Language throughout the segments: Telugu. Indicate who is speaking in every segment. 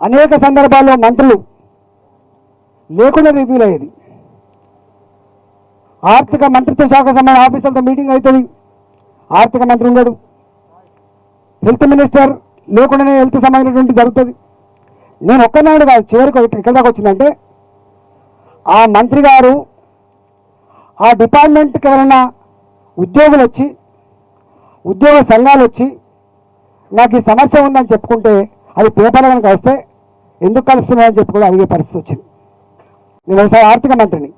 Speaker 1: అనేక సందర్భాల్లో మంత్రులు లేకుండా రివ్యూలు అయ్యేది. ఆర్థిక మంత్రిత్వ శాఖ సంబంధించిన ఆఫీసర్లతో మీటింగ్ అవుతుంది, ఆర్థిక మంత్రి ఉండడు. హెల్త్ మినిస్టర్ లేకుండానే హెల్త్ సంబంధించినటువంటి జరుగుతుంది. నేను ఒక్కనాడు కాదు, చివరికి ఎక్కడి దాకా వచ్చిందంటే ఆ మంత్రి గారు ఆ డిపార్ట్మెంట్కి ఎవరైనా ఉద్యోగులు వచ్చి, ఉద్యోగ సంఘాలు వచ్చి నాకు ఈ సమస్య ఉందని చెప్పుకుంటే అది పేపర్లో కనుక వస్తే ఎందుకు కలుస్తున్నాయని చెప్పి కూడా అడిగే పరిస్థితి వచ్చింది. నేను ఒకసారి ఆర్థిక మంత్రిని.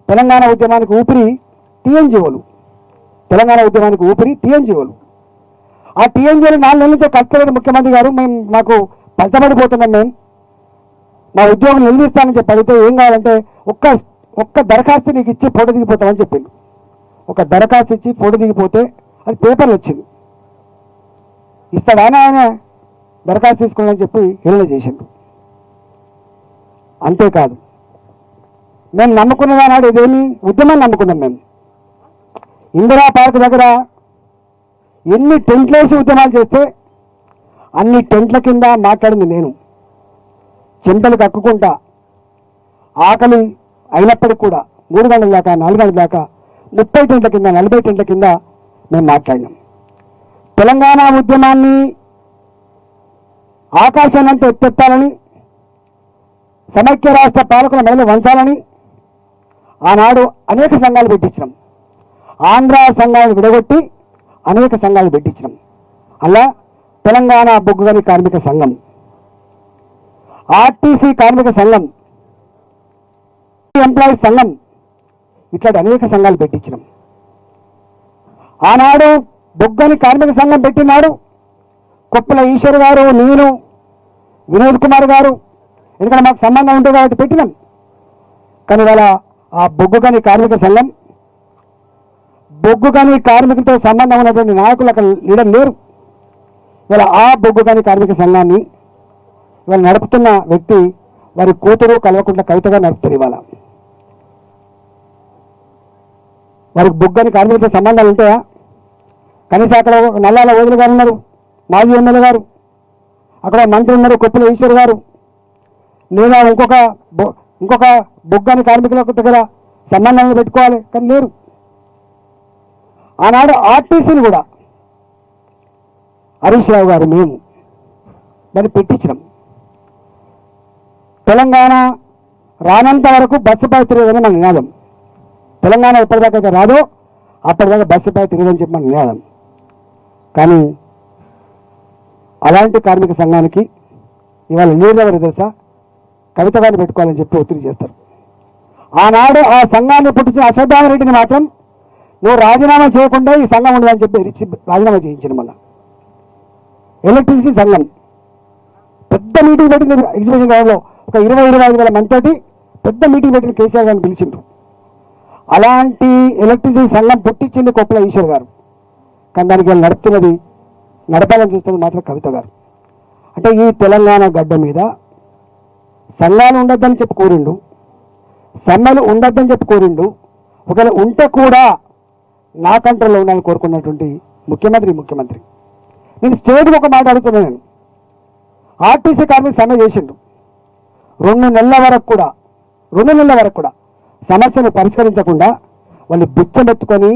Speaker 1: తెలంగాణ ఉద్యమానికి ఊపిరి టీఎన్జిఓలు, తెలంగాణ ఉద్యమానికి ఊపిరి టీఎన్జిఓలు. ఆ టీఎన్జిఓలు 4 నెలల నుంచే కట్టలేదు ముఖ్యమంత్రి గారు, మేము మాకు పంచబడిపోతున్నాం, మేము మా ఉద్యోగం నిలదీస్తానని చెప్పి అడిగితే ఏం కావాలంటే ఒక్క దరఖాస్తు నీకు ఇచ్చి ఫోటో దిగిపోతామని చెప్పిండు. ఒక దరఖాస్తు ఇచ్చి ఫోటో దిగిపోతే అది పేపర్లు వచ్చింది. ఇస్తాడానే ఆయన దరఖాస్తు తీసుకోవాలని చెప్పి హేళన చేసిండు. అంతేకాదు, మేము నమ్ముకున్న నాడు ఇదేమి ఉద్యమాన్ని నమ్ముకున్నాం. మేము ఇందిరా పార్క్ దగ్గర ఎన్ని టెంట్లేసి ఉద్యమాలు చేస్తే అన్ని టెంట్ల కింద మాట్లాడింది నేను. చెంతలు కక్కుకుంటా ఆకలి అయినప్పటికి కూడా 3 గంటల దాకా 4 గంటల దాకా 30 టెంట్ల కింద 40 టెంట్ల కింద మేము మాట్లాడినాం. తెలంగాణ ఉద్యమాన్ని ఆకాశానంతా ఎత్తెత్తాలని, సమైక్య రాష్ట్ర పాలకుల మెడలు వంచాలని ఆనాడు అనేక సంఘాలు పెట్టించినాం. ఆంధ్ర సంఘాలను విడగొట్టి అనేక సంఘాలు పెట్టించినాం. అలా తెలంగాణ బొగ్గుగని కార్మిక సంఘం, ఆర్టీసీ కార్మిక సంఘం, ఎంప్లాయీస్ సంఘం, ఇట్లాంటి అనేక సంఘాలు పెట్టించినాం. ఆనాడు బొగ్గని కార్మిక సంఘం పెట్టినాడు కొప్పుల ఈశ్వర్ గారు, నేను, వినోద్ కుమార్ గారు, ఎందుకంటే మాకు సంబంధం ఉంటుంది కాబట్టి పెట్టినాం. కానీ ఇవాళ ఆ బొగ్గుగని కార్మిక సంఘం, బొగ్గుగని కార్మికులతో సంబంధం ఉన్నటువంటి నాయకులు అక్కడ లీడర్ లేరు. ఇవాళ ఆ బొగ్గుగని కార్మిక సంఘాన్ని ఇవాళ నడుపుతున్న వ్యక్తి వారి కూతురు కల్వకుంట్ల కవితగా నడుపుతారు. ఇవాళ వారికి బొగ్గని కార్మికులతో సంబంధాలు ఉంటాయా? కనీసం అక్కడ నల్లాల ఓదులు గారు ఉన్నారు, మాజీ ఎమ్మెల్యే గారు, అక్కడ మంత్రి ఉన్నారు కొప్పుల ఈశ్వర్ గారు, లేదా ఇంకొక బొగ్గని కార్మికుల దగ్గర సంబంధాలు పెట్టుకోవాలి, కానీ లేరు. ఆనాడు ఆర్టీసీని కూడా హరీష్ రావు గారు మేము దాన్ని పెట్టించినాం. తెలంగాణ రానంత వరకు బస్సుపై తిరగదని మన నినాదం. తెలంగాణ ఎప్పటిదాకా రాదో అప్పటిదాకా బస్సుపై తిరగదని చెప్పి మన నినాదం. కానీ అలాంటి కార్మిక సంఘానికి ఇవాళ లీడర్ ఎవరు తెలుసా? కవిత గారిని పెట్టుకోవాలని చెప్పి ఒత్తిడి చేస్తారు. ఆనాడు ఆ సంఘాన్ని పుట్టించిన అశ్వత్థామరెడ్డిని మాత్రం నువ్వు రాజీనామా చేయకుండా ఈ సంఘం ఉండదని చెప్పి రాజీనామా చేయించిన. మళ్ళా ఎలక్ట్రిసిటీ సంఘం పెద్ద మీటింగ్ పెట్టింది ఎగ్జిబిషన్ గ్రౌండ్లో, ఒక 20-25 వేల మందితోటి పెద్ద మీటింగ్ పెట్టిన కేసీఆర్ గారిని పిలిచిండ్రు. అలాంటి ఎలక్ట్రిసిటీ సంఘం పుట్టించింది కొప్పుల ఈశ్వర్ గారు. కానీ దానికి నడపాలని చూస్తుంది మాత్రం కవిత గారు. అంటే ఈ తెలంగాణ గడ్డ మీద సంఘాలు ఉండొద్దని చెప్పి కోరిండు, సమ్మెలు ఉండొద్దని చెప్పి కోరిండు. ఒకవేళ ఉంటే కూడా నా కంట్రోల్లో ఉండాలని కోరుకున్నటువంటి ముఖ్యమంత్రి. నేను స్టేట్కి ఒక మాట అడుగుతున్నాను. ఆర్టీసీ కార్మిక సమ్మె చేసిండు 2 నెలల వరకు కూడా సమస్యను పరిష్కరించకుండా వాళ్ళు బిచ్చమెత్తుకొని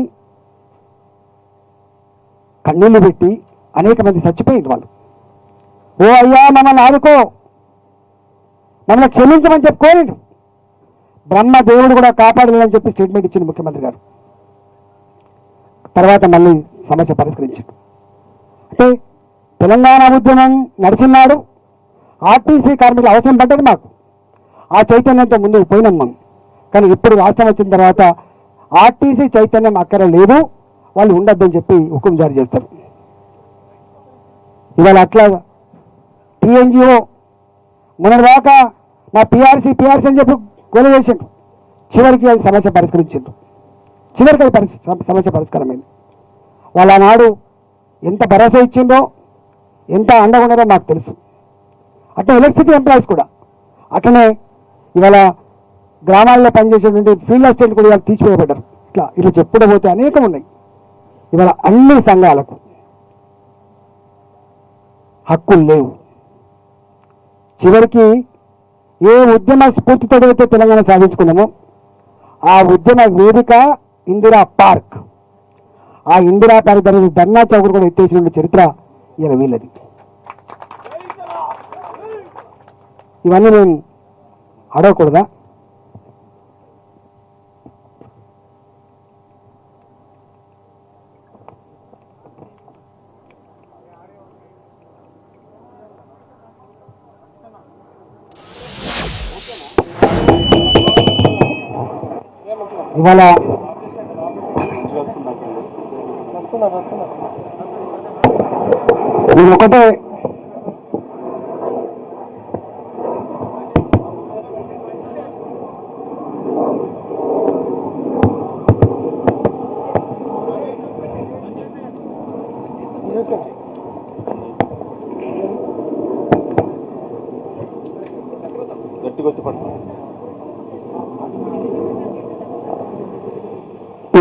Speaker 1: కన్నీళ్లు పెట్టి అనేక మంది చచ్చిపోయింది. వాళ్ళు ఓ అయ్యా మమ్మల్ని ఆదుకో, మమ్మల్ని క్షమించమని చెప్పి కోరిండు. బ్రహ్మదేవుడు కూడా కాపాడలేదని చెప్పి స్టేట్మెంట్ ఇచ్చింది ముఖ్యమంత్రి గారు. తర్వాత మళ్ళీ సమస్య పరిష్కరించాడు. అంటే తెలంగాణ ఉద్యమం నడిచినాడు, ఆర్టీసీ కార్మికులు అవసరం పడ్డది మాకు. ఆ చైతన్యంతో ముందుకు పోయినాం మనం. కానీ ఇప్పుడు రాష్ట్రం వచ్చిన తర్వాత ఆర్టీసీ చైతన్యం అక్కర లేదు, వాళ్ళు ఉండొద్దని చెప్పి హుకుం జారీ చేస్తారు. ఇవాళ అట్లా టీఎన్జిఓ మొన్నటిదాకా మా పిఆర్సీ అని చెప్పి గొడవ చేసిండ్రు. చివరికి అది సమస్య పరిష్కరించిండ్రు. చివరికి అది సమస్య పరిష్కారమైంది. వాళ్ళ నాడు ఎంత భరోసా ఇచ్చిందో, ఎంత అండగా ఉన్నారో మాకు తెలుసు. అట్లా ఎలక్ట్రిసిటీ ఎంప్లాయీస్ కూడా అట్లనే ఇవాళ గ్రామాల్లో పనిచేసేటువంటి ఫీల్డ్ అసిస్టెంట్ కూడా ఇవాళ తీసివేయబడ్డారు. ఇట్లా చెప్పుడే పోతే అనేకం ఉన్నాయి. ఇవాళ అన్ని సంఘాలకు హక్కులు లేవు. చివరికి ఏ ఉద్యమ స్ఫూర్తితో అయితే తెలంగాణ సాధించుకున్నామో ఆ ఉద్యమ వేదిక ఇందిరా పార్క్. ఆ ఇందిరా పార్క్ దాని ధర్నా చౌకరు కూడా ఎత్తేసిన చరిత్ర ఇలా వీళ్ళది. ఇవన్నీ నేను అడగకూడదా? ఇవాళ నేను ఒకటే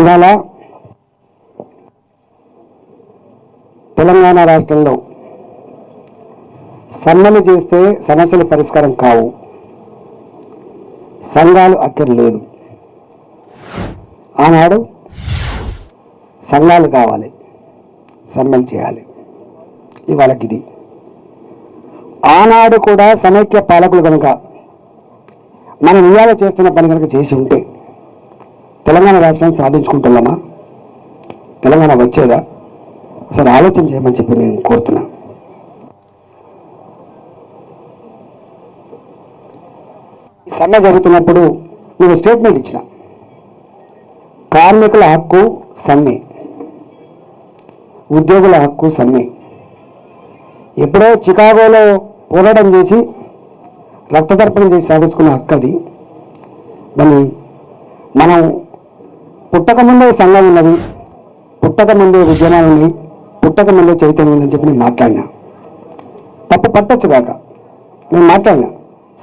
Speaker 1: ఇవాళ తెలంగాణ రాష్ట్రంలో సమ్మెలు చేస్తే సమస్యలు పరిష్కారం కావు, సంఘాలు అక్కర్లేదు. ఆనాడు సంఘాలు కావాలి, సమ్మెలు చేయాలి. ఇవాళకి ఇది ఆనాడు కూడా సమైక్య పాలకులు కనుక మనం ఇవాళ చేస్తున్న పని కనుక చేసి ఉంటే తెలంగాణ రాష్ట్రాన్ని సాధించుకుంటున్నామా? తెలంగాణ వచ్చేదా? ఒకసారి ఆలోచన చేయమని చెప్పి నేను కోరుతున్నా. ఈ సమ్మె జరుగుతున్నప్పుడు నేను స్టేట్మెంట్ ఇచ్చిన, కార్మికుల హక్కు సమ్మె, ఉద్యోగుల హక్కు సమ్మె. ఎప్పుడో చికాగోలో పోరాటం చేసి రక్తతర్పణం చేసి సాధించుకున్న హక్కు అది. దాన్ని మనం పుట్టకముందే సంఘం ఉన్నది, పుట్టకముందే ఉద్యమాలు ఉన్నాయి, పుట్టకముందే చైతన్యం ఉందని చెప్పి నేను మాట్లాడినా. తప్పు పట్టొచ్చు కాక నేను మాట్లాడినా.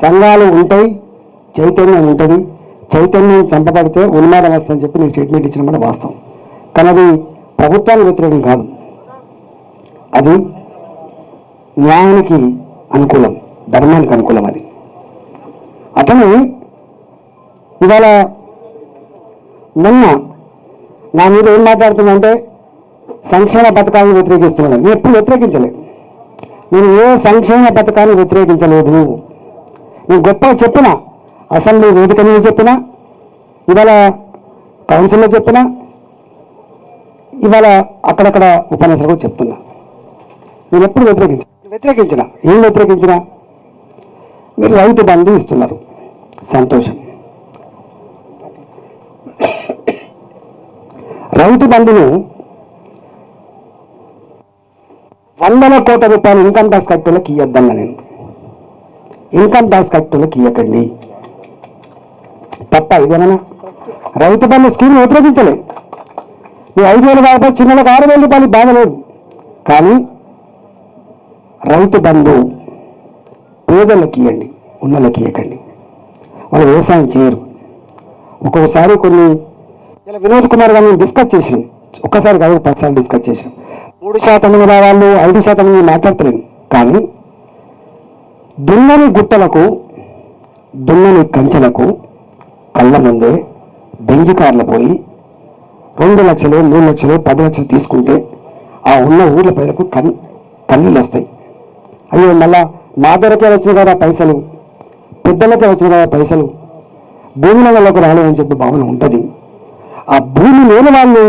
Speaker 1: సంఘాలు ఉంటాయి, చైతన్యం ఉంటుంది, చైతన్యం చంపబడితే ఉన్మాదం వస్తుందని చెప్పి నేను స్టేట్మెంట్ ఇచ్చిన మాట వాస్తవం. కానీ అది ప్రభుత్వానికి వ్యతిరేకం కాదు, అది న్యాయానికి అనుకూలం, ధర్మానికి అనుకూలం. అది అతను ఇవాళ మొన్న నా మీద ఏం మాట్లాడుతుందంటే సంక్షేమ పథకాలను వ్యతిరేకిస్తున్నాను. నేను ఎప్పుడు వ్యతిరేకించలేదు, నేను ఏ సంక్షేమ పథకాన్ని వ్యతిరేకించలేదు. నేను గొప్పగా చెప్పిన, అసెంబ్లీ వేదిక మీద చెప్పిన, ఇవాళ కౌన్సిల్లో చెప్పిన, ఇవాళ అక్కడక్కడ ఉపన్యాసాలు కూడా చెప్తున్నా. నేను ఎప్పుడు వ్యతిరేకించిన ఏం వ్యతిరేకించిన? మీరు రైతు బంధు ఇస్తున్నారు, సంతోషం. రైతు బంధును 100 కోట్ల రూపాయలు ఇన్కమ్ ట్యాక్స్ కట్టేళ్ళకి ఇవ్వద్దన్నా నేను. ఇన్కమ్ ట్యాక్స్ కట్టేళ్ళకి ఇవ్వకండి. తప్ప ఇదేనా? రైతు బంధు స్కీమ్ వ్యతిరేకించలే. మీ 5,000 కాబట్టి చిన్నలకు 6,000 రూపాయలు బాధలేదు. కానీ రైతు బంధు పేదలకు ఇవ్వండి, ఉన్నలకి ఇవ్వకండి. వాళ్ళు వ్యవసాయం చేయరు. ఒక్కొక్కసారి కొన్ని ఇలా వినోద్ కుమార్ గారిని డిస్కస్ చేసాం, ఒక్కసారి కాదు 10 సార్లు డిస్కస్ చేసాం. 3% మంది వాళ్ళు 5% మంది మాట్లాడతలేను. కానీ దున్నని గుట్టలకు, దున్నని కంచెలకు కళ్ళ ముందే బెంజి కార్లు పోయి 2 లక్షలు, 3 లక్షలు, 10 లక్షలు తీసుకుంటే ఆ ఉన్న ఊర్ల ప్రజలకు కన్నీళ్ళు వస్తాయి. అయ్యో మళ్ళా మా దగ్గరకే వచ్చిన కదా పైసలు, పెద్దలకే వచ్చిన కదా పైసలు, భూముల వాళ్ళకు రాలేదని చెప్పి భావన ఉంటుంది. ఆ భూమి లేని వాళ్ళు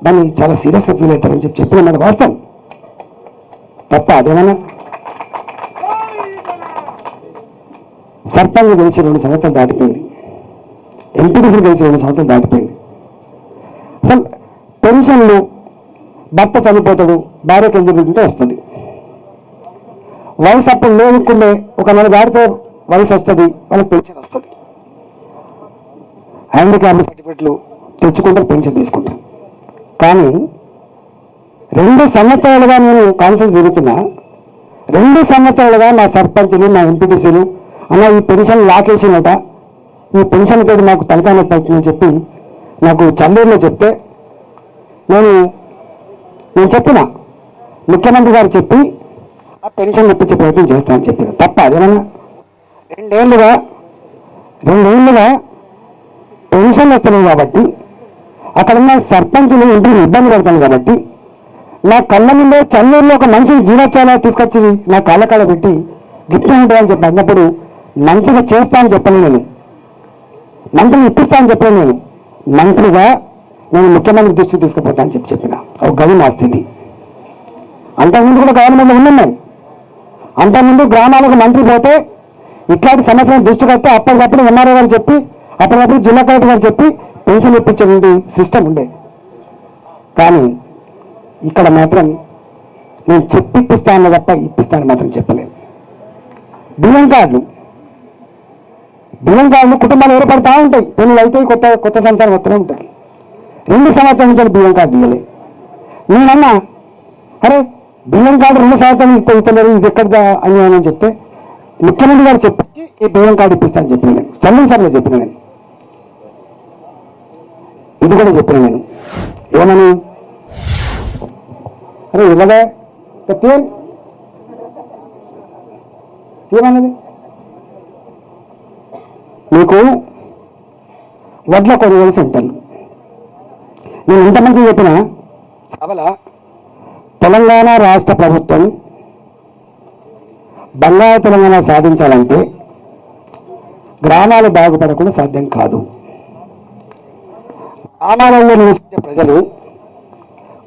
Speaker 1: దాన్ని చాలా సీరియస్గా ఫీల్ అవుతారని చెప్పి చెప్పిన మాట వాస్తవం. తప్ప అదేమన్నా? సర్పంచ్ గెలిచి 2 సంవత్సరాలు దాటిపోయింది, ఎంపీటీసీ గెలిచి 2 సంవత్సరాలు దాటిపోయింది. అసలు పెన్షన్లు భర్త చనిపోతాడు, భార్యకి ఎందుకు వస్తుంది. వయసు అప్పుడు లేనుకుండే ఒక నెల దాటితే వయసు వస్తుంది, వాళ్ళకి పెన్షన్ వస్తుంది. హ్యాండిక్యాప్ సర్టిఫికెట్లు తెచ్చుకుంటారు, పెన్షన్ తీసుకుంటారు. కానీ 2 సంవత్సరాలుగా నేను కాన్ఫరెన్స్ తిరుగుతున్నా, 2 సంవత్సరాలుగా నా సర్పంచ్లు, నా ఎంపీటీసీలు అన్న ఈ పెన్షన్ లాకేసినట, ఈ పెన్షన్ తోటి మాకు తలకాయ నొప్పి అవుతుందని చెప్పి నాకు చందూరులో చెప్తే నేను చెప్పిన ముఖ్యమంత్రి గారు చెప్పి ఆ పెన్షన్ ఇప్పించే ప్రయత్నం చేస్తానని చెప్పారు. తప్ప అదేమన్నా రెండేళ్లుగా పెన్షన్లు వస్తున్నాయి కాబట్టి అక్కడున్న సర్పంచులు ఇంటికి ఇబ్బంది పడతాను కాబట్టి నా కళ్ళ ముందే చన్నూరులో ఒక మంచి జీవోత్సవాలు తీసుకొచ్చి నా కాళ్ళ పెట్టి గిట్లా ఉంటాయని చెప్పి అన్నప్పుడు మంత్రిగా చేస్తా అని చెప్పను నేను, మంత్రిని ఇప్పిస్తా అని చెప్పాను నేను. మంత్రిగా నేను ముఖ్యమంత్రి దృష్టికి తీసుకుపోతా అని చెప్పిన ఒక గది మా స్థితి. అంతకుముందు కూడా గవర్నమెంట్లో ఉన్నాం మేము. అంతకుముందు గ్రామాలకు మంత్రి పోతే ఇట్లాంటి సమస్యలను దృష్టి కట్టి అప్పటికప్పుడు ఎంఆర్ఓ గారు చెప్పి అప్పటికప్పుడు జిల్లా కలెక్టర్ గారు చెప్పి పెన్షన్ ఇప్పించే సిస్టమ్ ఉండే. కానీ ఇక్కడ మాత్రం నేను చెప్పిప్పిస్తాను తప్ప ఇప్పిస్తాను మాత్రం చెప్పలేదు. బియ్యం కార్డులు కుటుంబాలు ఏర్పడతా ఉంటాయి, పెళ్ళి అయితే కొత్త సంవత్సరం వస్తూనే ఉంటాయి. 2 సంవత్సరాల నుంచి బియ్యం కార్డు ఇవ్వలే. నేనన్నా అరే బియ్యం కార్డు 2 సంవత్సరాలు ఇస్తలేదు, ఇది ఎక్కడిదా అని చెప్తే ముఖ్యమంత్రి గారు చెప్పి ఈ బియ్యం కార్డు ఇప్పిస్తానని చెప్పిన నేను, చంద్రశేఖర్లో చెప్పిన నేను, ఇది కూడా చెప్పిన నేను. ఏమని అరే ఇవ్వలే తీయమన్నది. మీకు వడ్ల కొనుగోలు సెంటర్లు నేను ఇంతమంది చెప్పిన సభల తెలంగాణ రాష్ట్ర ప్రభుత్వం బంగారు తెలంగాణ సాధించాలంటే గ్రామాలు బాగుపడకుండా సాధ్యం కాదు. గ్రామాలలో నివసించే ప్రజలు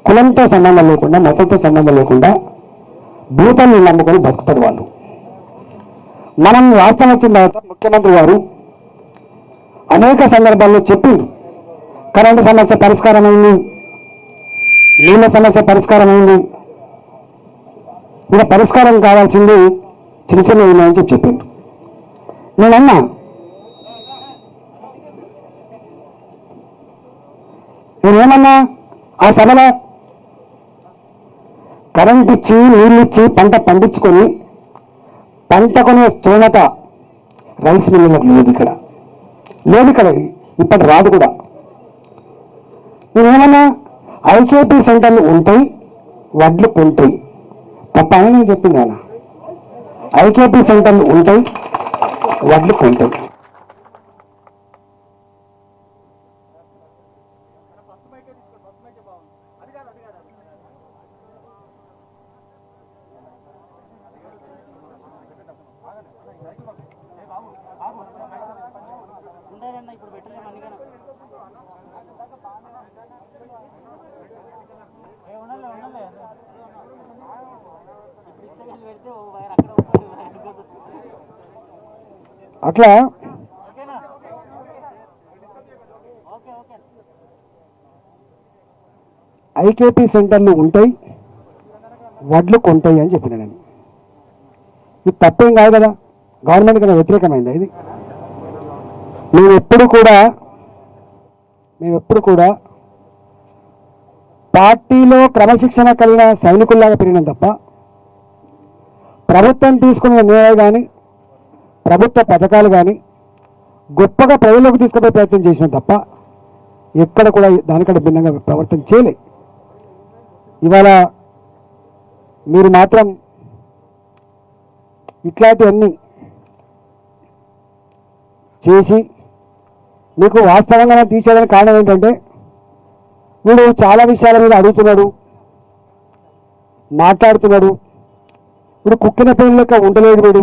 Speaker 1: కులంతో సంబంధం లేకుండా, మతంతో సంబంధం లేకుండా భూతాన్ని నమ్ముకొని బతుకుతారు వాళ్ళు. మనం రాష్ట్రం వచ్చిన తర్వాత ముఖ్యమంత్రి గారు అనేక సందర్భాల్లో చెప్పిండు, కరెంటు సమస్య పరిష్కారమైంది, నీళ్ళ సమస్య పరిష్కారమైంది, ఇక పరిష్కారం కావాల్సింది చిన్న ఉన్నాయని చెప్పిండు. నేనన్నా నేనేమన్నా ఆ సభలో కరెంట్ ఇచ్చి నీళ్ళు ఇచ్చి పంట పండించుకొని పంట కొనే స్తోమత రైస్ మిల్లులకు లేదు, ఇక్కడ ఇప్పటి రాదు కూడా. నేనేమన్నా ఐకేపీ సెంటర్లు ఉంటాయి, వడ్లు కొంటాయి తప్ప అని నేను చెప్పింది. ఆయన ఐకేపీ సెంటర్లు ఉంటాయి, వడ్లు కొంటాయి. అట్లా ఐకేపీ సెంటర్లు ఉంటాయి, వడ్లు కొంటాయి అని చెప్పిన నేను. ఇది తప్పేం కాదు కదా, గవర్నమెంట్ కన్నా వ్యతిరేకమైందా ఇది? మేము ఎప్పుడు కూడా పార్టీలో క్రమశిక్షణ కలిగిన సైనికుల్లాగా పెరిగినాం తప్ప ప్రభుత్వం తీసుకున్న నిర్ణయాలు కానీ ప్రభుత్వ పథకాలు కానీ గొప్పగా ప్రజల్లోకి తీసుకుపోయే ప్రయత్నం చేసినాం తప్ప ఎక్కడ కూడా దానికంటే భిన్నంగా ప్రవర్తన చేయలే. ఇవాళ మీరు మాత్రం ఇట్లాంటివన్నీ చేసి మీకు వాస్తవంగా తీసేయడానికి కారణం ఏంటంటే వీడు చాలా విషయాల మీద అడుగుతున్నాడు, మాట్లాడుతున్నాడు, వీడు కుక్కిన పేరు లెక్క ఉండలేడు వీడు.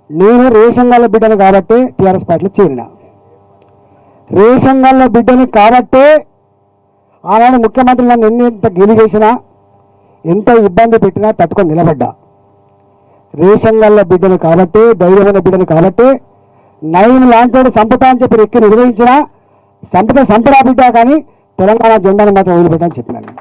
Speaker 1: నేను రేషన్ గల్ల బిడ్డను కాబట్టే టీఆర్ఎస్ పార్టీలో చేరిన, రేషన్ గల్ల బిడ్డని కాబట్టే ఆనాడు ముఖ్యమంత్రి నన్ను ఎంత గెలి చేసినా ఎంత ఇబ్బంది పెట్టినా తట్టుకొని నిలబడ్డా. రేషన్ గల్ల బిడ్డను కాబట్టే, ధైర్యమైన బిడ్డను కాబట్టే నయం లాంటి సంపద అని చెప్పి ఎక్కి నిర్వహించిన సంపద బిడ్డ, కానీ తెలంగాణ జెండాను మాత్రం వదిలిపెట్టని చెప్పినాను.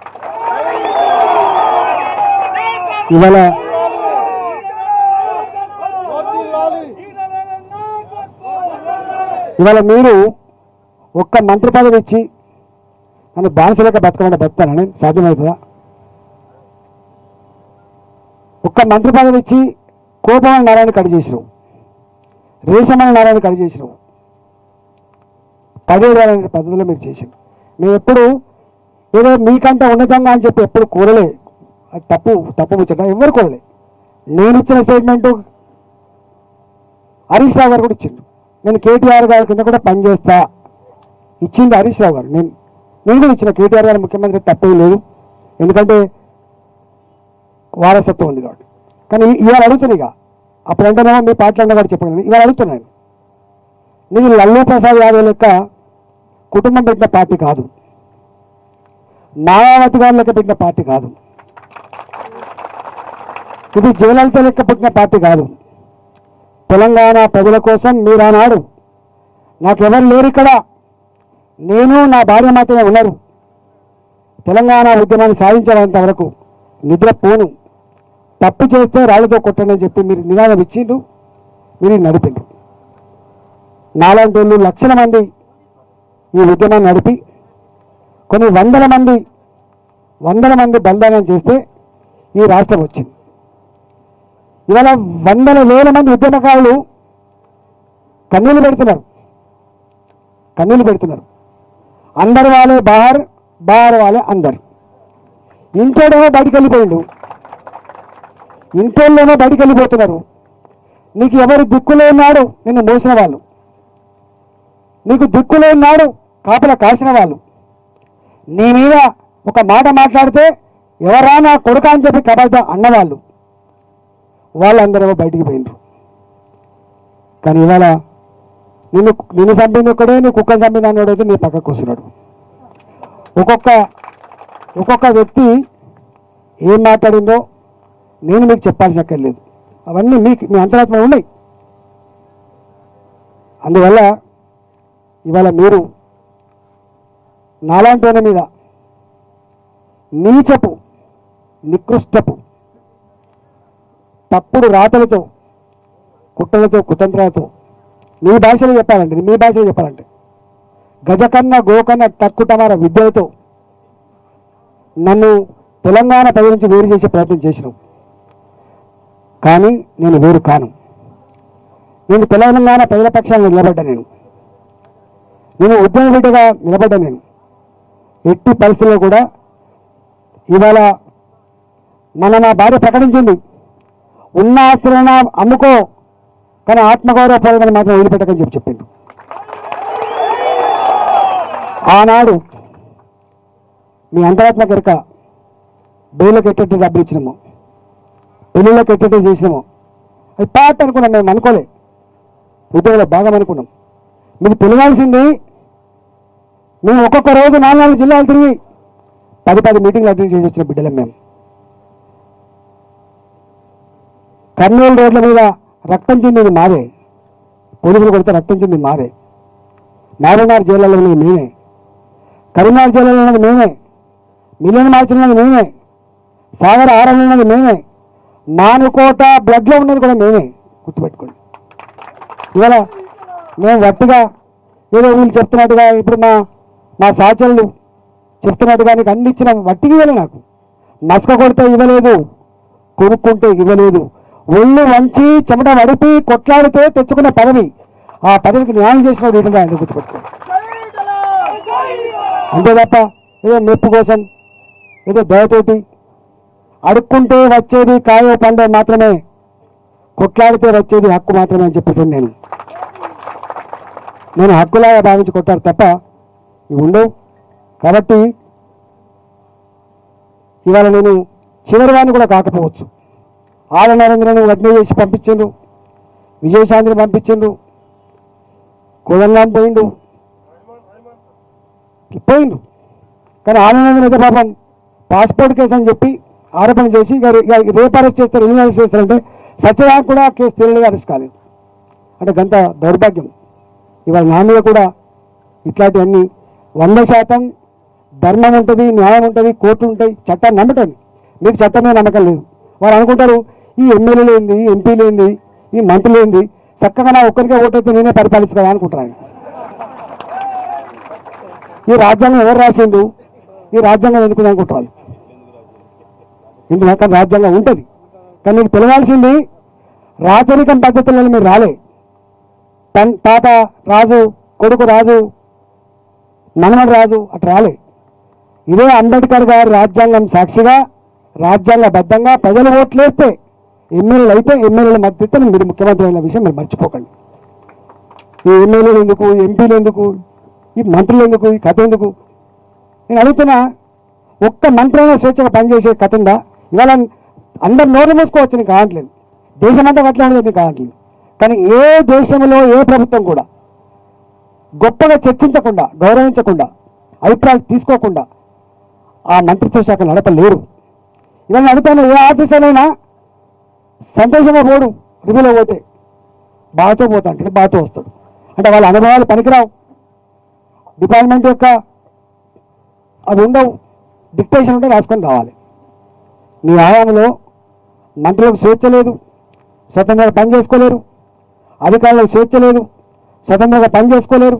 Speaker 1: ఇవాళ మీరు ఒక్క మంత్రి పదవి ఇచ్చి నన్ను బానిసలేక బతకమంటే బతుకుతానని సాధ్యమవుతుందా? ఒక్క మంత్రి పదవి ఇచ్చి కోపమైన నారాయణ కడి చేసినావు, రేషమైన నారాయణ కడి చేసినావు, 17,000 పద్ధతిలో మీరు చేసినారు. మేము ఎప్పుడు ఏదో మీకంటే ఉన్నతంగా అని చెప్పి ఎప్పుడు కోరలే. అది తప్పు ముచ్చట. ఎవరు కోరలే. నేను ఇచ్చిన స్టేట్మెంటు హరీష్ రావు గారు కూడా ఇచ్చిండు. నేను కేటీఆర్ గారి కింద కూడా పనిచేస్తా ఇచ్చింది హరీష్ రావు గారు. నేను కూడా ఇచ్చిన కేటీఆర్ గారు ముఖ్యమంత్రి తప్పేం లేదు, ఎందుకంటే వారసత్వం ఉంది కాబట్టి. కానీ ఇవాళ అడుగుతున్నాయి, ఇక అప్పుడంటేనేమో మీ పార్టీలో అన్న గారు చెప్పండి, ఇవాళ అడుగుతున్నాను. నీకు లల్లూ ప్రసాద్ యాదవ్ లెక్క కుటుంబం పెట్టిన పార్టీ కాదు, మాయావతి గారి లెక్క పెట్టిన పార్టీ కాదు, ఇది జయలలిత లెక్క పుట్టిన పార్టీ కాదు. తెలంగాణ ప్రజల కోసం మీరు ఆనాడు, నాకెవరు లేరు ఇక్కడ, నేను నా భార్య మాత్రమే ఉన్నారు, తెలంగాణ ఉద్యమాన్ని సాధించేంత వరకు నిద్రపోను, తప్పు చేస్తే రాళ్ళతో కొట్టండి అని చెప్పి మీరు నినాదం ఇచ్చిండు, మీరు నడిపిండు. నాలాంటి వాళ్ళు లక్షల మంది ఈ ఉద్యమాన్ని నడిపి కొన్ని వందల మంది బలిదానం చేస్తే ఈ రాష్ట్రం వచ్చింది. ఇవాళ వందల వేల మంది ఉద్యమకారులు కన్నీళ్ళు పెడుతున్నారు. అందరు వాళ్ళే బాహర్ వాళ్ళే అందరు. ఇంట్లోనేమో బయటికి వెళ్ళిపోయిండు, ఇంట్లోనేమో బయటికి వెళ్ళిపోతున్నారు. నీకు ఎవరు దిక్కులో ఉన్నాడు? నిన్ను మోసిన వాళ్ళు. నీకు దిక్కులో ఉన్నాడు కాపలా కాసిన వాళ్ళు. నీ మీద ఒక మాట మాట్లాడితే ఎవరా నా కొడుక అని చెప్పి కబడ్డా అన్నవాళ్ళు, వాళ్ళందరూ బయటికి పోయినరు. కానీ ఇవాళ నిన్ను చంపింది ఒక్కడే, నీ కుక్కను చంపింది అన్నాడు నీ పక్కకు వస్తున్నాడు. ఒక్కొక్క వ్యక్తి ఏం మాట్లాడిందో నేను మీకు చెప్పాల్సిన అక్కర్లేదు, అవన్నీ మీ అంతరాత్మ ఉన్నాయి. అందువల్ల ఇవాళ మీరు నాలాంటి వారి మీద నీచపు నికృష్టపు తప్పుడు రాతలతో కుట్రలతో కుతంత్రాలతో మీ భాషలో చెప్పాలంటే గజకన్న గోకన్న తక్కుటమార విద్యలతో నన్ను తెలంగాణ ప్రజల నుంచి వేరు చేసే ప్రయత్నం చేసినావు. కానీ నేను వేరు కాను. నేను తెలంగాణ ప్రజల పక్షాన్ని నిలబడ్డా. నేను ఉద్యమ బిడ్డగా నిలబడ్డా. నేను ఎట్టి పరిస్థితుల్లో కూడా ఇవాళ నా భార్య ప్రకటించింది, ఉన్న ఆస్తులైనా అమ్ముకో కానీ ఆత్మగౌరవ పోరాటాన్ని మాత్రం వదిలిపెట్టకని చెప్పిండు. ఆనాడు మీ అంతరాత్మ కెరక బెయిలకు ఎట్టెట్టు డబ్బులు ఇచ్చినామో, పెళ్ళిళ్ళకి ఎట్టెట్టు చేసినామో అది పాట అనుకున్నాం. మేము అనుకోలే, ఉద్యోగంలో భాగం అనుకున్నాం. మీకు తెలియాల్సింది, మేము ఒక్కొక్క రోజు 4 జిల్లాలు తిరిగి 10 మీటింగ్లు అటెండ్ చేసి వచ్చిన బిడ్డలం. మేము కర్నూలు రోడ్ల మీద రక్తం చెందింది మాదే, పోలీసులు కొడితే రక్తం చెందింది మాదే, నారాయణార్ జైల్లో ఉన్నది మేమే, కరీంనగర్ జైల్లో ఉన్నది మేమే, మిలియన్ మార్చిలో ఉన్నది మేమే, సాగర్ ఆరంలో ఉన్నది మేమే, మానుకోట బ్లడ్లో ఉన్నది కూడా మేమే. గుర్తుపెట్టుకోండి. ఇవాళ మేము వట్టిగా ఏదో వీళ్ళు చెప్తున్నట్టుగా, ఇప్పుడు మా సహచరులు చెప్తున్నట్టుగా నీకు అన్ని ఇచ్చిన వట్టికి ఇవ్వలే. నాకు మస్క కొడితే ఇవ్వలేదు, కొనుక్కుంటే ఇవ్వలేదు, ఒళ్ళు వంచి చెమట వడిపి కొట్లాడితే తెచ్చుకున్న పదవి, ఆ పదవికి న్యాయం చేసిన వీటిగా ఎందుకు గుర్తుపెట్టుకోండి. అంతే తప్ప ఏదో నొప్పి కోసం ఏదో దయతోటి అడుక్కుంటే వచ్చేది కాయో పండో మాత్రమే, కొట్లాడితే వచ్చేది హక్కు మాత్రమే అని చెప్పేసి నేను హక్కులాగా భావించి కొట్టారు తప్ప ఇవి ఉండవు. కాబట్టి ఇవాళ నేను చివరివాడిని కూడా కాకపోవచ్చు. ఆల నరేంద్రను వడ్డీ చేసి పంపించిండు, విజయశాంతిని పంపించిండు, కోదండం పోయిండు. కానీ ఆల నరేంద్ర అయితే పాపం పాస్పోర్ట్ కేసు అని చెప్పి ఆరోపణ చేసి రేపు అరెస్ట్ చేస్తారు, ఎన్ని అరెస్ట్ చేస్తారంటే సత్యనారాయణ కూడా కేసు తెలియదు, అరెస్ట్ కాలేదు. అంటే గంత దౌర్భాగ్యం. ఇవాళ నా మీద కూడా ఇట్లాంటివన్నీ 100% ధర్మం ఉంటుంది, న్యాయం ఉంటుంది, కోర్టు ఉంటాయి, చట్టాన్ని నమ్మటండి. మీకు చట్టమే నమ్మకం లేదు. వాళ్ళు అనుకుంటారు ఈ ఎమ్మెల్యేలు ఏంది, ఎంపీలు ఏంది, ఈ మంత్రులు ఏంది, చక్కగా నా ఒక్కరికే ఓటైతే నేనే పరిపాలిస్తాను అనుకుంటున్నాను. ఈ రాజ్యాంగం ఎవరు రాసిండు, ఈ రాజ్యాంగం ఎందుకు అనుకుంటారు. ఇందులో రాజ్యాంగం ఉంటుంది. కానీ మీకు తెలియాల్సింది, రాచరికం పద్ధతులలో మీరు రాలే. తాత రాజు, కొడుకు రాజు, మనమడు రాజు అట్లా రాలే. ఇదే అంబేద్కర్ గారి రాజ్యాంగం సాక్షిగా రాజ్యాంగబద్ధంగా ప్రజలు ఓట్లేస్తే ఎమ్మెల్యేలు అయితే ఎమ్మెల్యేల మద్దతు మీరు ముఖ్యమంత్రి అయిన విషయం మీరు మర్చిపోకండి. ఈ ఎమ్మెల్యేలు ఎందుకు, ఎంపీలు ఎందుకు, ఈ మంత్రులు ఎందుకు, ఈ కథ ఎందుకు? నేను అడుగుతున్నా, ఒక్క మంత్రి అయినా స్వేచ్ఛగా పనిచేసే కథ ఉందా? ఇవాళ అందరు నోరు మూసుకోవచ్చు, నేను కావట్లేదు, దేశమంతా అట్లా ఉండదు, నేను కావట్లేదు. కానీ ఏ దేశంలో ఏ ప్రభుత్వం కూడా గొప్పగా చర్చించకుండా, గౌరవించకుండా, అభిప్రాయాలు తీసుకోకుండా ఆ మంత్రిత్వ శాఖ నడపలేరు. ఇవన్నీ అడుగుతాను, ఏ ఆఫీసర్లైనా సంతోషంగా పోడు, రివ్యూలో పోతే బాగా పోతా అంటే బాగా వస్తాడు. అంటే వాళ్ళ అనుభవాలు పనికిరావు, డిపార్ట్మెంట్ యొక్క అవి ఉండవు, డిక్టేషన్ ఉంటే రాసుకొని రావాలి. నీ ఆయామంలో మంత్రులకు స్వేచ్ఛ లేదు, స్వతంత్రంగా పని చేసుకోలేరు, అధికారులకు స్వేచ్ఛ లేదు, స్వతంత్రంగా పని చేసుకోలేరు.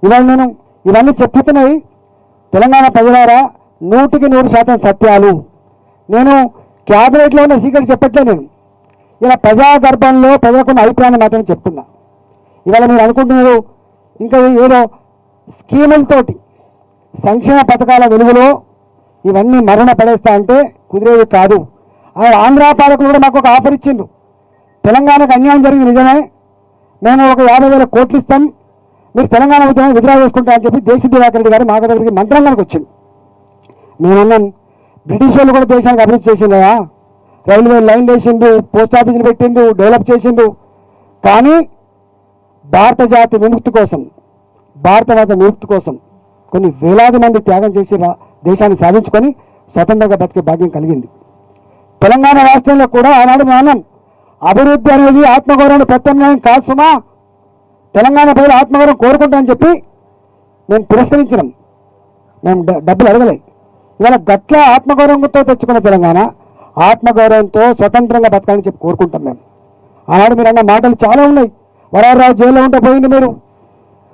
Speaker 1: ఇవాళ నేను ఇవన్నీ చెప్పుతున్నాయి తెలంగాణ ప్రజలారా, 100% సత్యాలు. నేను క్యాబినెట్లో ఉన్న సీక్రెట్ చెప్పట్లే, నేను ఇలా ప్రజాగర్భంలో ప్రజలకున్న అభిప్రాయాన్ని మాత్రం చెప్తున్నా. ఇవాళ మీరు అనుకుంటున్నారు ఇంకా ఏదో స్కీములతోటి సంక్షేమ పథకాల వెలుగులో ఇవన్నీ మరణ పడేస్తా అంటే కుదిరేది కాదు. ఆంధ్ర పాలకులు కూడా మాకు ఒక ఆఫర్ ఇచ్చిండ్రు, తెలంగాణకు అన్యాయం జరిగింది నిజమే, మేము ఒక 50,000 కోట్లు ఇస్తాం, మీరు తెలంగాణ ఉద్యమం విత్డ్రా చేసుకుంటా అని చెప్పి దేశీ దివాకర్ రెడ్డి గారు మా దగ్గరికి మంత్రాంగానికి వచ్చింది. మేమన్నాం, బ్రిటిష్ వాళ్ళు కూడా దేశానికి అభివృద్ధి చేసిందా, రైల్వే లైన్లు వేసిండు, పోస్ట్ ఆఫీసులు పెట్టిండు, డెవలప్ చేసిండు. కానీ భారత జాతి విముక్తి కోసం, భారతమాత విముక్తి కోసం కొన్ని వేలాది మంది త్యాగం చేసి దేశాన్ని సాధించుకొని స్వతంత్రంగా బతికే భాగ్యం కలిగింది. తెలంగాణ రాష్ట్రంలో కూడా ఆనాడు మనం అభివృద్ధి అనేది ఆత్మగౌరవాన్ని ప్రత్యామ్నాయం కాదు సుమా, తెలంగాణ ప్రజలు ఆత్మగౌరవం కోరుకుంటామని చెప్పి మేము తిరస్కరించినాం, మేము డబ్బులు అడగలే. ఇవాళ గట్ల ఆత్మగౌరవంతో తెచ్చుకున్న తెలంగాణ ఆత్మగౌరవంతో స్వతంత్రంగా బతకాలని చెప్పి కోరుకుంటాం మేము. ఆనాడు మీరు అన్న మాటలు చాలా ఉన్నాయి. వరారావు జైల్లో ఉంటే పోయింది, మీరు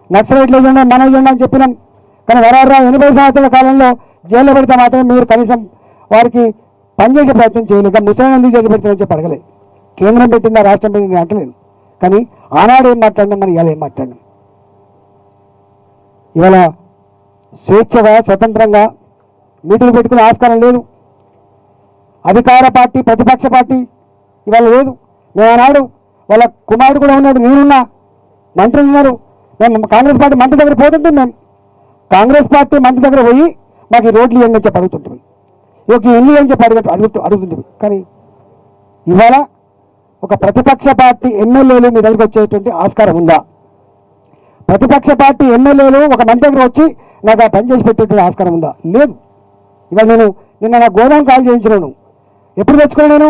Speaker 1: నక్సలైట్లు ఏజెండా మన ఏజెండా అని చెప్పినాం. కానీ వరారావు 80 సంవత్సరాల కాలంలో జైల్లో పెడితే మాత్రం మీరు కనీసం వారికి పనిచేసే ప్రయత్నం చేయలేక ముసలి ఎందుకు జైలు పెడతామని చెప్పి అడగలేదు. కేంద్రం పెట్టిందా, రాష్ట్రం పెట్టిందా అంటలేదు. కానీ ఆనాడు ఏం మాట్లాడినాం, మరి ఇవాళ ఏం మాట్లాడినాం? ఇవాళ స్వేచ్ఛగా స్వతంత్రంగా మీటింగ్ పెట్టుకునే ఆస్కారం లేదు. అధికార పార్టీ ప్రతిపక్ష పార్టీ ఇవాళ లేదు. మేము ఆనాడు వాళ్ళ కుమారుడు కూడా ఉన్నాడు, నేనున్నా, మంత్రులు ఉన్నారు. మేము కాంగ్రెస్ పార్టీ మంత్రి దగ్గర పోతుంటాం, మేము కాంగ్రెస్ పార్టీ మంత్రి దగ్గర పోయి మాకు ఈ రోడ్లు ఏం చెప్పి అడుగుతుంటుంది, ఈ ఇల్లు ఏం చెప్పి అడుగుతుంది. కానీ ఇవాళ ఒక ప్రతిపక్ష పార్టీ ఎమ్మెల్యేలు మీ దగ్గరికి వచ్చేటువంటి ఆస్కారం ఉందా? ప్రతిపక్ష పార్టీ ఎమ్మెల్యేలు ఒక మంత్రి దగ్గర వచ్చి నాకు ఆ పని చేసి పెట్టేటువంటి ఆస్కారం ఉందా? లేదు. ఇవాళ నేను నిన్న నా గోదాం కాల్ చేయించినాను. ఎప్పుడు తెచ్చుకున్నాను? నేను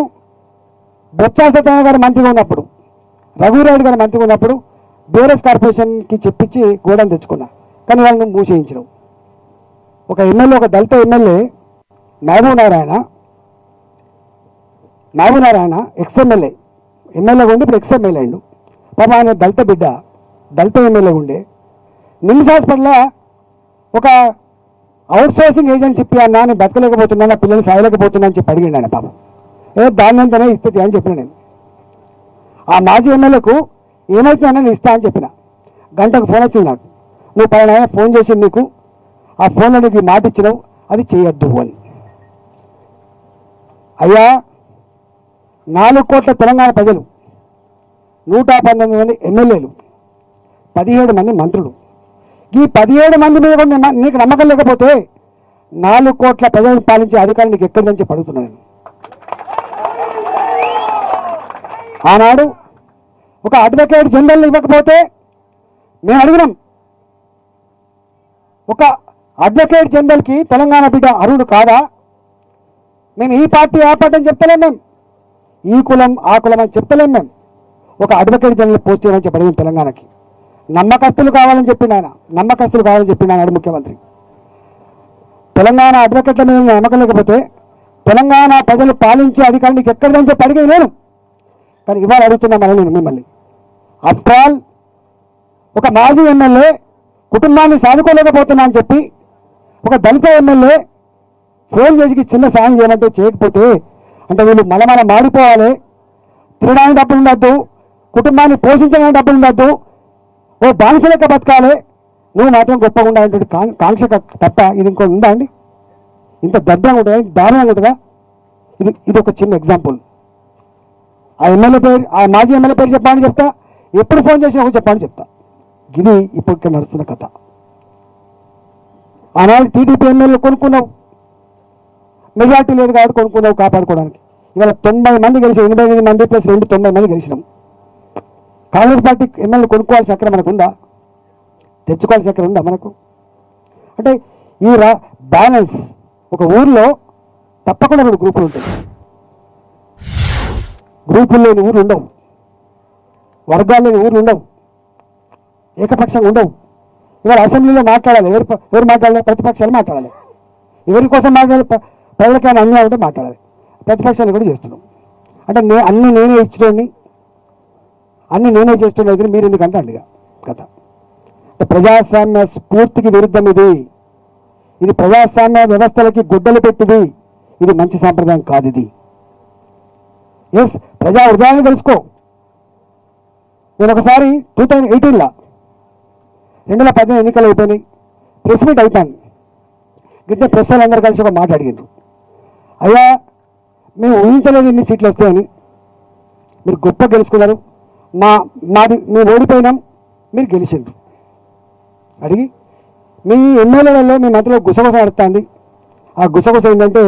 Speaker 1: బొత్స సత్యనారాయణ గారు మంత్రిగా ఉన్నప్పుడు, రఘురాయుడు గారు మంత్రిగా ఉన్నప్పుడు బీఆర్ఎస్ కార్పొరేషన్కి చెప్పించి గోదాం తెచ్చుకున్నా. కానీ వాళ్ళని మూసేయించినావు. ఒక ఎమ్మెల్యే, ఒక దళిత ఎమ్మెల్యే మహబూబ్ నారాయణ ఎక్స్ఎమ్మెల్యే, ఎమ్మెల్యేగా ఉండి ఇప్పుడు ఎక్స్ఎమ్మెల్యే అయిండు. పాప ఆయన దళిత బిడ్డ, దళిత ఎమ్మెల్యేగా ఉండే నిమ్స్ హాస్పిటల్లో ఒక అవుట్సోర్సింగ్ ఏజెంట్ చెప్పి అన్నా నేను బతకలేకపోతున్నా, నా పిల్లల్ని సాయలేకపోతున్నా అని చెప్పి అడిగిండు ఆయన. పాపం దాని అంతనే ఇస్తుంది అని చెప్పిన నేను. ఆ మాజీ ఎమ్మెల్యేకు ఏమవుతుందన్నా నేను ఇస్తా అని చెప్పిన. గంటకు ఫోన్ వచ్చింది నాకు, నువ్వు పైన ఫోన్ చేసింది నీకు, ఆ ఫోన్లో నీకు మాట ఇచ్చినావు, అది చేయొద్దు అని. అయ్యా, 4 కోట్ల తెలంగాణ ప్రజలు, 119 మంది ఎమ్మెల్యేలు, 17 మంది మంత్రులు, ఈ 17 మంది మీద నీకు నమ్మకం లేకపోతే 4 కోట్ల ప్రజలను పాలించే అధికారం నీకు ఎక్కడిదని చెప్పి అడుగుతున్నాను. ఆనాడు ఒక అడ్వకేట్ జనరల్ ఇవ్వకపోతే మేము అడిగినాం. ఒక అడ్వకేట్ జనరల్కి తెలంగాణ బిడ్డ అర్హుడు కాదా? మేము ఈ పార్టీ ఆ పార్టీ అని చెప్తలేం, మేము ఈ కులం ఆ కులం అని చెప్తలేం. మేము ఒక అడ్వకేట్ జనరల్ పోస్ట్ చేయమని చెప్పి అడిగిన తెలంగాణకి. నమ్మకస్తులు కావాలని చెప్పిండు ఆయన, నమ్మకస్తులు కావాలని చెప్పిండు ఆయన ముఖ్యమంత్రి. తెలంగాణ అడ్వకేట్ల మీద నమ్మకం లేకపోతే తెలంగాణ ప్రజలు పాలించే అధికారం నీకు ఎక్కడిదని చెప్పి అడిగేది నేను. కానీ ఇవాళ అడుగుతున్నా నేను మిమ్మల్ని. ఆఫ్టర్ ఆల్ ఒక మాజీ ఎమ్మెల్యే కుటుంబాన్ని సాదుకోలేకపోతున్నా అని చెప్పి ఒక దళిత ఎమ్మెల్యే ఫోన్ చేసి చిన్న సాయం చేయమంటే చేయకపోతే అంటే వీళ్ళు మలమల మాడిపోవాలి, తినడానికి డబ్బులు ఉండద్దు, కుటుంబాన్ని పోషించడానికి డబ్బులు ఉండద్దు, ఓ బానిస లెక్క బతకాలి, నువ్వు మాత్రం గొప్పగా ఉండాలంటే కాంక్ష తప్ప ఇది ఇంకో ఉందా అండి? ఇంత దర్భంగా ఉంటుందా, దారుణంగా ఉంటుందా? ఇది ఒక చిన్న ఎగ్జాంపుల్. ఆ ఎమ్మెల్యే పేరు, ఆ మాజీ ఎమ్మెల్యే పేరు చెప్పాలని చెప్తా, ఎప్పుడు ఫోన్ చేసినా ఒక చెప్పాలని చెప్తా. ఇది ఇప్పుడు ఇక్కడ నడుస్తున్న కథ. ఆనాడు టీడీపీ ఎమ్మెల్యేలు కొనుక్కున్నావు, మెజార్టీ లేదు కాబట్టి కొనుక్కున్నావు కాపాడుకోవడానికి. ఇవాళ 90 మంది గెలిచి 88 మంది ప్లస్ 90 మంది గెలిచినాం. కాంగ్రెస్ పార్టీ ఎమ్మెల్యేలు కొనుక్కోవాల్సిన అక్కడ మనకు ఉందా? తెచ్చుకోవాల్సిన అక్కడ ఉందా మనకు? అంటే ఈ బ్యాలెన్స్ ఒక ఊర్లో తప్పకుండా 2 గ్రూపులు ఉంటాయి. గ్రూపులు లేని ఊర్లు ఉండవు, వర్గాలు లేని ఊర్లు ఉండవు, ఏకపక్షంగా ఉండవు. ఇవాళ అసెంబ్లీలో మాట్లాడాలి, ఎవరు మాట్లాడాలి? ప్రతిపక్షాలు మాట్లాడాలి. ఎవరి కోసం మాట్లాడాలి? ప్రజలకైనా అన్యాయం ఉంటే మాట్లాడాలి. ప్రతిపక్షాలు కూడా చేస్తున్నాం. అంటే అన్నీ నేనే ఇచ్చినోడిని, అన్నీ నేనే చేస్తున్నది, మీరు ఎందుకంటే అండిగా కథ. ప్రజాస్వామ్య స్ఫూర్తికి విరుద్ధం ఇది. ఇది ప్రజాస్వామ్య వ్యవస్థలకి గుడ్డలు పెట్టింది. ఇది మంచి సాంప్రదాయం కాదు. ఇది ఎస్, ప్రజా హృదయాన్ని తెలుసుకో. నేను ఒకసారి 2018లో 2018 ఎన్నికలు అయిపోయినాయి, ప్రెస్ మీట్ అయిపోయింది. గిట్టే ప్రెస్ వాళ్ళందరూ కలిసి ఒక మాట అడిగారు, అయ్యా మేము ఊహించలేదు ఇన్ని సీట్లు వస్తాయని, మీరు గొప్ప గెలుచుకున్నారు, మేము ఓడిపోయినాం, మీరు గెలిచిండ్రు. అడిగి మీ ఎమ్మెల్యేలలో మీ మధ్యలో గుసగుస నడుస్తుంది. ఆ గుసగుస ఏంటంటే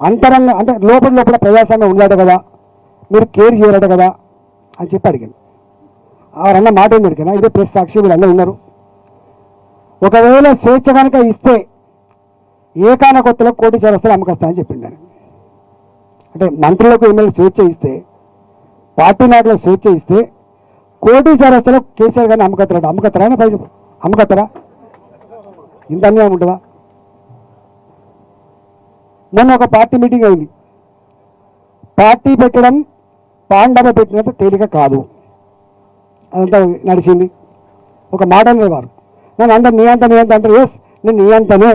Speaker 1: అంతరంగ, అంటే లోపల ప్రజాస్వామ్యం ఉండాట కదా, మీరు కేర్ చేయరట కదా అని చెప్పి అడిగాను. వారన్న మాట ఏం దొరికినా, ఇదే ప్రెస్ సాక్షి, వీళ్ళందరూ ఉన్నారు. ఒకవేళ స్వేచ్ఛ కనుక ఇస్తే ఏకాన కొత్తలో కోటి చరస్తలు అమ్మకస్తా అని చెప్పిండు. అంటే మంత్రులకు ఎమ్మెల్యే స్వేచ్ఛ ఇస్తే, పార్టీ నాయకులకు స్వేచ్ఛ ఇస్తే కోటి చరస్తలో కేసీఆర్ గారిని అమ్మకత్తరాట. అమ్మకత్తరా? ఇంత అన్యాయం ఉంటుందా? మొన్న ఒక పార్టీ మీటింగ్ అయింది. పార్టీ పెట్టడం పాండవ పెట్టినంత తేలిక కాదు. అదంతా నడిచింది. ఒక మాట అనేవారు, నేను నీ అంత అంటే ఎస్ నేను నీ అంతనే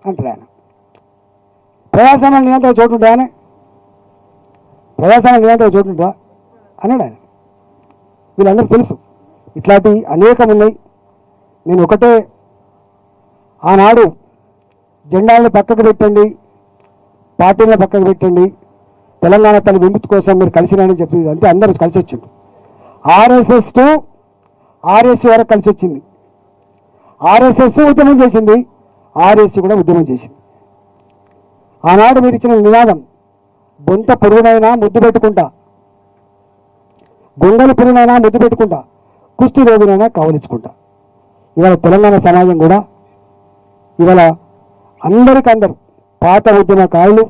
Speaker 1: అంటాడు ఆయన. ప్రజాస్వామ్యం నీ అంత చోటు ఉంటాయనే, ప్రజాస్వామ్యం నీ అంత చోటు ఉంటుందా అన్నాడు ఆయన. వీళ్ళందరూ తెలుసు, ఇట్లాంటి అనేకం ఉన్నాయి. నేను ఒకటే, ఆనాడు జెండాలను పక్కకు పెట్టండి, పార్టీలను పక్కకు పెట్టండి, తెలంగాణ తన విముక్తి కోసం మీరు కలిసిరని చెప్పి అంటే అందరూ కలిసి వచ్చిండు. ఆర్ఎస్ఎస్ టు ఆర్ఎస్ వరకు కలిసి వచ్చింది. ఆర్ఎస్ఎస్ ఉద్యమం చేసింది, ఆర్ఎస్ కూడా ఉద్యమం చేసింది. ఆనాడు మీరు ఇచ్చిన నినాదం, బొంత పొరుగునైనా ముద్దు పెట్టుకుంటా, గొంగలి పొరుగునైనా ముద్దు పెట్టుకుంటా, కుష్టి రోగునైనా కవలించుకుంటా. ఇవాళ తెలంగాణ సమాజం కూడా ఇవాళ అందరికందరూ పాత ఉద్యమకారులు,